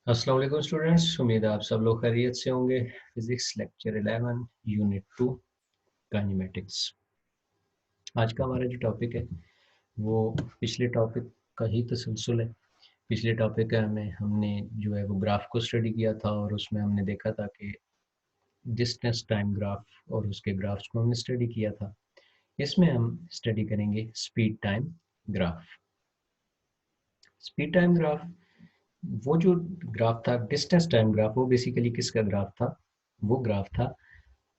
अस्सलाम वालेकुम स्टूडेंट्स, उम्मीद है आप सब लोग खैरियत से होंगे। Physics lecture 11 unit 2 kinematics. आज का हमारा जो टॉपिक है वो पिछले टॉपिक का ही तसलसल है। पिछले टॉपिक में हमने जो है वो ग्राफ को स्टडी किया था और उसमें हमने देखा था कि डिस्टेंस टाइम ग्राफ और उसके ग्राफ्स को हमने स्टडी किया था। इसमें हम स्टडी करेंगे speed time graph. Speed time graph, वो जो ग्राफ था डिस्टेंस टाइम ग्राफ, वो बेसिकली किसका ग्राफ था? वो ग्राफ था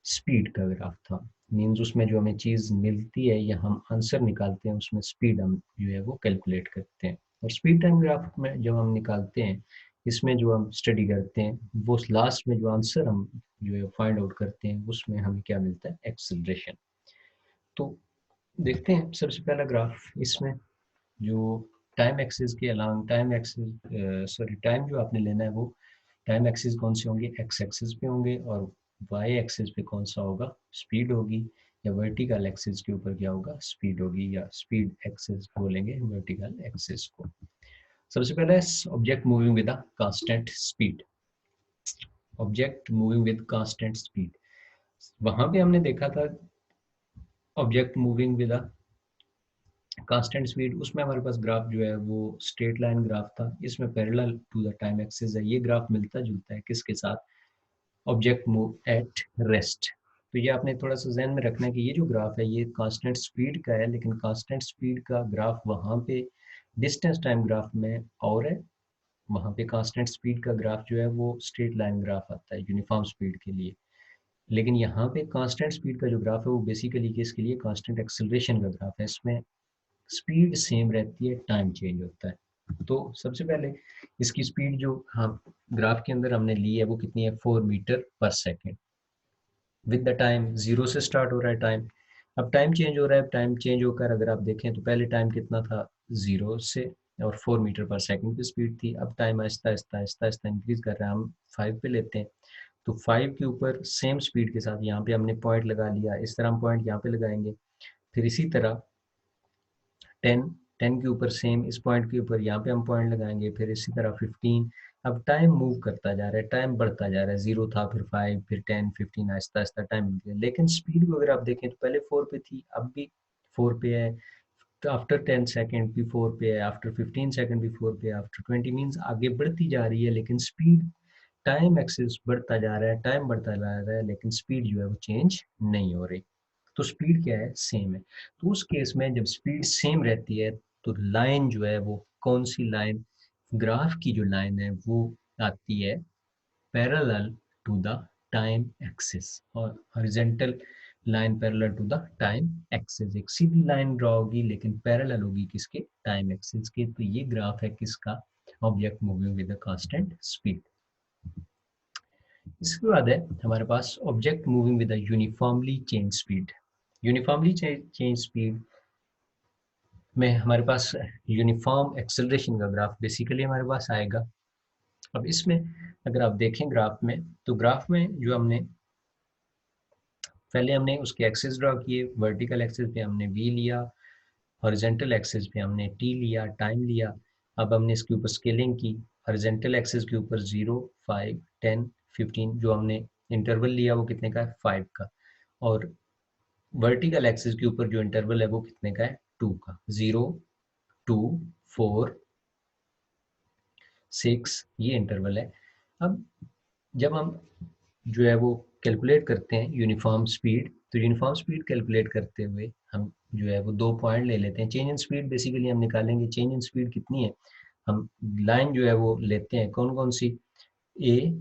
स्पीड का ग्राफ था। मीन्स उसमें जो हमें चीज़ मिलती है या हम आंसर निकालते हैं उसमें स्पीड हम जो है वो कैलकुलेट करते हैं। और स्पीड टाइम ग्राफ में जब हम निकालते हैं, इसमें जो हम स्टडी करते हैं वो लास्ट में जो आंसर हम जो है फाइंड आउट करते हैं उसमें हमें क्या मिलता है? एक्सेलरेशन। तो देखते हैं सबसे पहला ग्राफ। इसमें जो टाइम एक्सिस के अलांग टाइम एक्सिस टाइम जो आपने लेना है वो टाइम एक्सिस कौन से होंगे? एक्स एक्सिस पे होंगे। और वाई एक्सिस पे कौन सा होगा? स्पीड होगी। या वर्टिकल एक्सिस के ऊपर क्या होगा? स्पीड होगी, या स्पीड एक्सिस बोलेंगे वर्टिकल एक्सिस को। सबसे पहले object moving with a constant speed. Object moving with constant speed, वहां पे हमने देखा था object moving with a constant speed. उसमें हमारे पास ग्राफ जो है वो स्ट्रेट लाइन ग्राफ था। इसमें parallel to the time axis है। ये ग्राफ मिलता जुलता है किसके साथ? Object move at rest. तो ये आपने थोड़ा सा जहन में रखना है कि ये जो ग्राफ है ये कांस्टेंट स्पीड का है, लेकिन कांस्टेंट स्पीड का ग्राफ वहाँ पे डिस्टेंस टाइम ग्राफ में और है। वहाँ पे कांस्टेंट स्पीड का ग्राफ जो है वो स्ट्रेट लाइन ग्राफ आता है यूनिफॉर्म स्पीड के लिए। लेकिन यहाँ पे कांस्टेंट स्पीड का जो ग्राफ है वो बेसिकली किसके लिए? कांस्टेंट एक्सेलरेशन का ग्राफ है। इसमें स्पीड सेम रहती है, टाइम चेंज होता है। तो सबसे पहले इसकी स्पीड जो हम ग्राफ के अंदर हमने ली है वो कितनी है? 4 मीटर पर second. With the time, zero से स्टार्ट हो रहा है टाइम। अब टाइम चेंज हो रहा है। टाइम चेंज होकर अगर आप देखें तो पहले टाइम कितना था? जीरो से, और 4 मीटर पर सेकेंड की स्पीड थी। अब टाइम आहिस्ता आहिस्ता आहिस्ता आहिस्ता इंक्रीज कर रहा है। हम 5 पे लेते हैं तो 5 के ऊपर सेम स्पीड के साथ यहाँ पे हमने पॉइंट लगा लिया। इस तरह हम पॉइंट यहाँ पे लगाएंगे। फिर इसी तरह 10, 10 के ऊपर सेम इस पॉइंट के ऊपर यहाँ पे हम पॉइंट लगाएंगे। फिर इसी तरह 15। अब टाइम मूव करता जा रहा है, टाइम बढ़ता जा रहा है। जीरो था, फिर 5, फिर 10, 15, आहिस्ता आहिस्ता टाइम मिल गया। लेकिन स्पीड को अगर आप देखें तो पहले 4 पे थी, अब भी 4 पे है। तो आफ्टर 10 सेकेंड भी 4 पे है, आफ्टर 15 सेकेंड भी 4 पे है, आफ्टर 20 मीन्स आगे बढ़ती जा रही है। लेकिन स्पीड, टाइम एक्सिस बढ़ता जा रहा है, टाइम बढ़ता जा रहा है, लेकिन स्पीड जो है वो चेंज नहीं हो रही। तो स्पीड क्या है? सेम है। तो उस केस में जब स्पीड सेम रहती है तो लाइन जो है वो कौन सी लाइन? ग्राफ की जो लाइन है वो आती है parallel to the time axis. और horizontal line parallel to the time axis, एक सीधी लाइन ड्रॉ होगी लेकिन पैरेलल होगी किसके? टाइम एक्सिस के। तो ये ग्राफ है किसका? Object moving with a constant speed. इसके बाद है हमारे पास object moving with a uniformly change speed. Uniformly change speed में हमारे पास यूनिफॉर्म एक्सेलरेशन का ग्राफ बेसिकली हमारे पास आएगा। अब इसमें अगर आप देखें ग्राफ में, तो ग्राफ में जो हमने पहले हमने उसके एक्सिस ड्रॉ किए। वर्टिकल एक्सिस पे हमने v लिया, हॉरिजॉन्टल एक्सिस पे हमने t लिया, टाइम लिया। अब हमने इसके ऊपर स्केलिंग की। हॉरिजॉन्टल एक्सिस के ऊपर 0, 5, 10, 15 जो हमने इंटरवल लिया वो कितने का है? 5 का। और वर्टिकल एक्सिस के ऊपर जो इंटरवल है वो कितने का है? 2 का। 0, 2, 4, 6, ये इंटरवल है। अब जब हम जो है वो कैलकुलेट करते हैं यूनिफॉर्म स्पीड, तो यूनिफॉर्म स्पीड कैलकुलेट करते हुए हम जो है वो 2 पॉइंट ले लेते हैं। चेंज इन स्पीड बेसिकली हम निकालेंगे। चेंज इन स्पीड कितनी है? हम लाइन जो है वो लेते हैं, कौन कौन सी? ए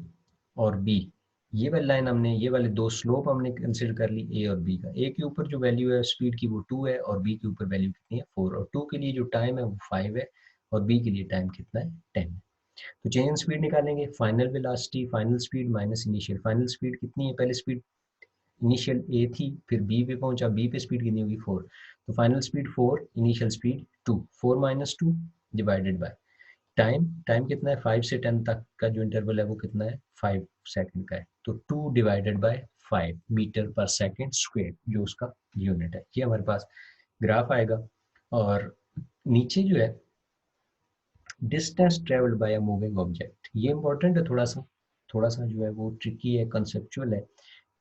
और बी। ये वाली लाइन हमने, ये वाले दो स्लोप हमने कंसिडर कर ली ए और बी का। ए के ऊपर जो वैल्यू है स्पीड की वो 2 है, और बी के ऊपर वैल्यू कितनी है? 4। और 2 के लिए जो टाइम है वो 5 है, और बी के लिए टाइम कितना है? 10 है। तो चेंज इन स्पीड निकालेंगे। Final velocity, final speed minus initial. Final speed कितनी है? पहले स्पीड इनिशियल ए थी, फिर बी पे पहुंचा, बी पे स्पीड कितनी होगी? 4। तो final speed 4, initial speed 2। 4 minus 2 divided by time. Time कितना है? 5 से 10 तक का जो इंटरवल है वो कितना है? 5 सेकंड का है। तो 2 डिवाइडेड बाय 5 मीटर पर सेकंड स्क्वायर जो उसका यूनिट है। ये हमारे पास ग्राफ आएगा। और नीचे जो है distance travelled by a moving object, ये इंपॉर्टेंट है, थोड़ा सा जो है वो ट्रिकी है, कंसेप्चुअल है,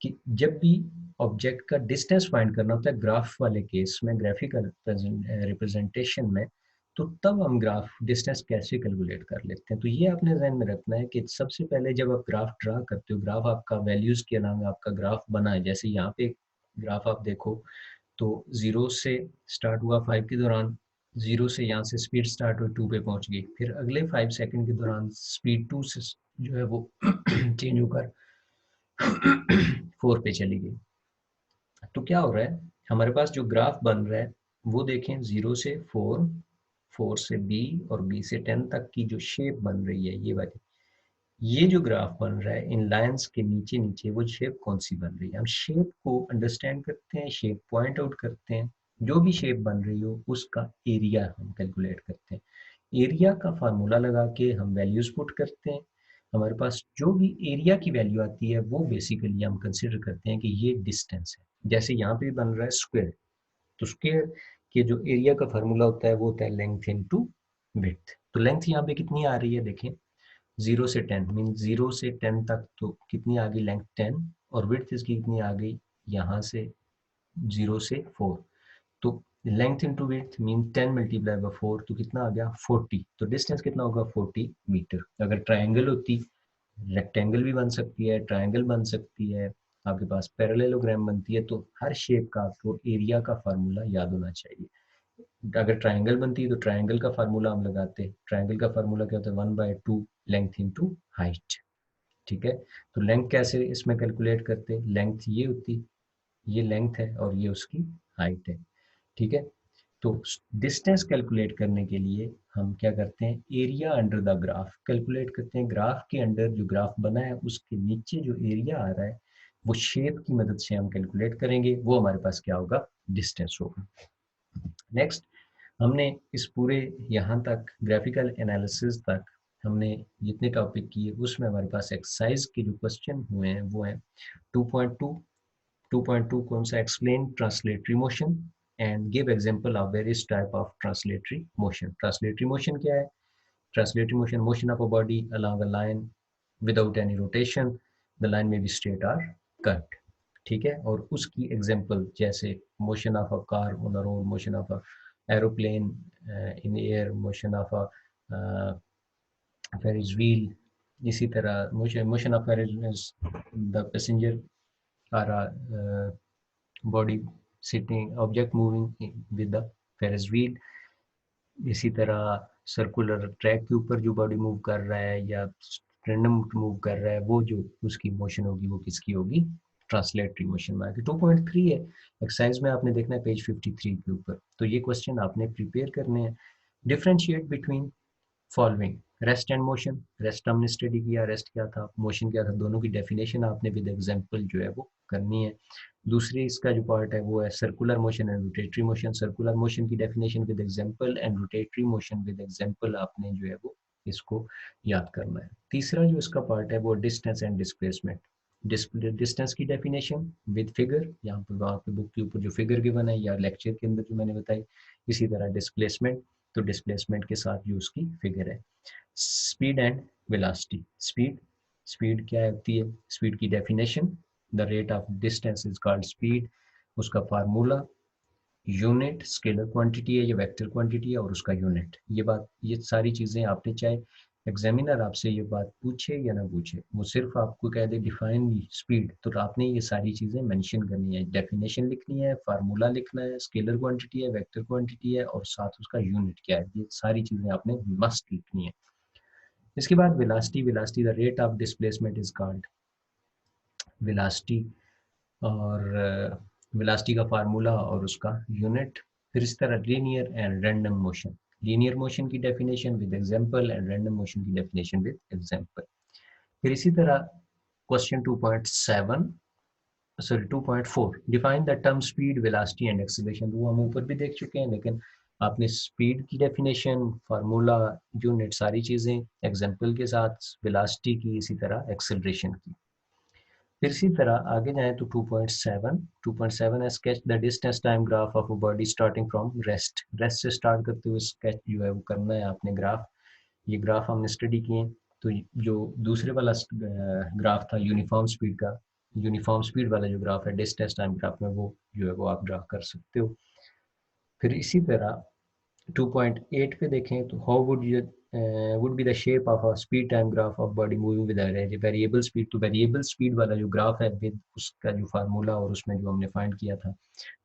कि जब भी ऑब्जेक्ट का डिस्टेंस फाइंड करना होता है ग्राफ वाले केस में, ग्राफिकल रिप्रेजेंटेशन में, तो तब हम ग्राफ डिस्टेंस कैसे कैलकुलेट कर लेते हैं। तो ये आपने ध्यान में रखना है कि सबसे पहले जब आप ग्राफ ड्रा करते हो, ग्राफ आपका वैल्यूज के अलावा आपका ग्राफ बना है, जैसे यहाँ पे ग्राफ आप देखो तो 0 से स्टार्ट हुआ 5 के दौरान, 0 से यहाँ से स्पीड स्टार्ट हुई 2 पे पहुंच गई, फिर अगले 5 सेकंड के दौरान स्पीड 2 से जो है वो चेंज होकर 4 पे चली गई। तो क्या हो रहा है, हमारे पास जो ग्राफ बन रहा है वो देखें, 0 से 4, 4 से B और B से 10 तक की जो शेप बन रही है ये वाली, ये जो ग्राफ बन रहा है इन लाइंस के नीचे नीचे, वो शेप कौन सी बन रही है। हम शेप को अंडरस्टैंड करते हैं, शेप पॉइंट आउट करते हैं, जो भी शेप बन रही हो उसका एरिया हम कैलकुलेट करते हैं। एरिया का फार्मूला लगा के हम वैल्यूज पुट करते हैं, हमारे पास जो भी एरिया की वैल्यू आती है वो बेसिकली हम कंसिडर करते हैं कि ये डिस्टेंस है। जैसे यहाँ पे बन रहा है स्क्वायर, तो स्क्वायर के जो एरिया का फार्मूला होता है वो होता है लेंथ इनटू विड्थ। तो लेंथ यहाँ पे कितनी आ रही है देखें, 0 से 10 मीन 0 से 10 तक, तो कितनी आ गई लेंथ 10, और विड्थ इसकी कितनी आ गई यहाँ से 0 से 4, तो length into width mean 10 multiply by 4, तो कितना आ गया 40। तो डिस्टेंस कितना होगा 40 मीटर। अगर ट्राइंगल होती, रेक्टेंगल भी बन सकती है, ट्राइंगल बन सकती है, आपके पास पैरेललोग्राम बनती है, तो हर शेप का आपको एरिया का फार्मूला याद होना चाहिए। अगर ट्राइंगल बनती है तो ट्राइंगल का फार्मूला हम लगाते हैं, ट्राइंगल का फार्मूला क्या होता है 1/2 लेंथ इनटू हाइट। ठीक है, तो लेंथ कैसे इसमें कैलकुलेट करते हैं, लेंथ ये होती, ये लेंथ है और ये उसकी हाइट है। ठीक है, तो डिस्टेंस कैलकुलेट करने के लिए हम क्या करते हैं, area under the graph calculate करते हैं। ग्राफ के अंडर जो ग्राफ बना है उसके नीचे जो एरिया आ रहा है वो शेप की मदद से हम कैलकुलेट करेंगे, वो हमारे पास क्या होगा, डिस्टेंस होगा। नेक्स्ट, हमने इस पूरे यहाँ तक ग्राफिकल एनालिसिस तक हमने जितने टॉपिक किए उसमें हमारे पास एक्सरसाइज के जो क्वेश्चन हुए हैं वो हैं 2.2, 2.2 कौन सा, explain translatory motion and give example of various type of translatory motion. Translatory motion क्या है, translatory motion, motion of a body along a line without any rotation, the line may be straight or curved. ठीक है, और उसकी example जैसे motion of a car on a road, motion of a aeroplane in air, motion of a ferris wheel, इसी तरह motion of ferris the passenger are body sitting object moving with the ferris wheel, इसी तरह circular track के ऊपर जो body move कर रहा है या रैंडम मूव कर रहा है, वो जो उसकी मोशन होगी वो किसकी होगी, ट्रांसलेटरी मोशन में आएगी। 2.3 है, एक्सरसाइज में आपने देखना है पेज 53 के ऊपर, तो ये क्वेश्चन आपने प्रिपेयर करने हैं। Differentiate between following rest and motion, rest हमने स्टडी किया, रेस्ट क्या था, मोशन क्या था, दोनों की डेफिनेशन आपने विद एग्जांपल जो है वो करनी है। दूसरी इसका जो पार्ट है वो है circular motion and rotatory motion, circular motion की definition with example and rotatory motion with example आपने जो है वो इसको याद करना है। तीसरा जो इसका पार्ट है वो डिस्टेंस एंड डिस्प्लेसमेंट, डिस्टेंस की डेफिनेशन विद फिगर, यहाँ पर वहाँ पे बुक के ऊपर जो फिगर गिवन है या लेक्चर के अंदर जो मैंने बताई, इसी तरह डिस्प्लेसमेंट, तो डिस्प्लेसमेंट के साथ जो उसकी फिगर है। Speed and velocity, speed, speed क्या होती है, स्पीड की definition, the rate of distance is called speed, उसका फार्मूला, यूनिट स्केलर क्वांटिटी है या वेक्टर क्वांटिटी है, और उसका यूनिट। ये बात, ये सारी चीज़ें आपने, चाहे एग्जामिनर आपसे ये बात पूछे या ना पूछे, वो सिर्फ आपको कह दे डिफाइन स्पीड, तो आपने ये सारी चीज़ें मेंशन करनी है, डेफिनेशन लिखनी है, फार्मूला लिखना है, स्केलर क्वांटिटी है, वेक्टर क्वांटिटी है, और साथ उसका यूनिट क्या है, ये सारी चीज़ें आपने मस्ट लिखनी है। इसके बाद velocity, velocity the rate of displacement is called velocity, और वेलोसिटी का फार्मूला और उसका यूनिट। फिर इस तरह linear and random motion, linear motion की definition with example and random motion की डेफिनेशन विद एग्जांपल। फिर इसी तरह question 2.7, sorry 2.4, define the term speed velocity and acceleration, वो हम ऊपर भी देख चुके हैं, लेकिन आपने स्पीड की डेफिनेशन, फार्मूला, यूनिट, सारी चीज़ें एग्जांपल के साथ, वेलोसिटी की, इसी तरह एक्सेलरेशन की। फिर इसी तरह आगे जाएं तो 2.7, 2.7 है sketch the distance time graph of a body starting from rest, rest से स्टार्ट करते हुए स्केच जो है वो करना है आपने ग्राफ, ये ग्राफ हमने स्टडी किए। तो जो दूसरे वाला ग्राफ था यूनिफॉर्म स्पीड का, यूनिफॉर्म स्पीड वाला जो ग्राफ है डिस्टेंस टाइम ग्राफ में, वो जो है वो आप ड्रा कर सकते हो। फिर इसी तरह 2.8 पे देखें तो how would be the shape of a speed time graph of body moving with variable speed. तो वेरिएबल स्पीड वाला जो ग्राफ है विद उसका जो फार्मूला और उसमें जो हमने फाइंड किया था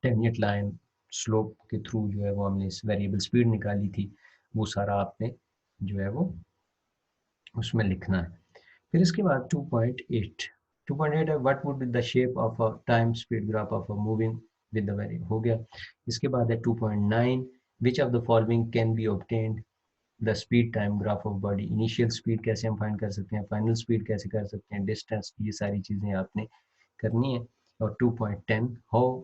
टेंजेंट लाइन स्लोप के थ्रू जो है वो हमने इस वेरिएबल स्पीड निकाली थी, वो सारा आपने जो है वो उसमें लिखना है। फिर इसके बाद 2.8 है what would be the shape of a time speed graph of a moving with the variable, हो गया। इसके बाद है 2.9 which of the following can be obtained the speed time graph of body. Initial speed कैसे हम find कर सकते हैं, फाइनल स्पीड कैसे कर सकते हैं, डिस्टेंस, ये सारी चीज़ें आपने करनी है। और 2.10 how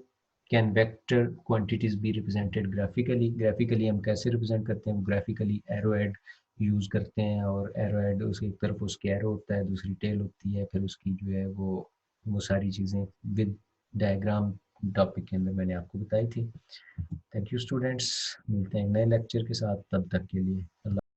can vector quantities be represented graphically. Graphically हम कैसे रिप्रेजेंट करते हैं, ग्राफिकली एरोहेड यूज़ करते हैं, और एरोहेड उसकी एक तरफ उसकी एरो होता है, दूसरी टेल होती है, फिर उसकी जो है वो सारी चीज़ें विद डायग्राम टॉपिक के अंदर मैंने आपको बताई थी। थैंक यू स्टूडेंट्स, मिलते हैं नए लेक्चर के साथ, तब तक के लिए अल्लाह।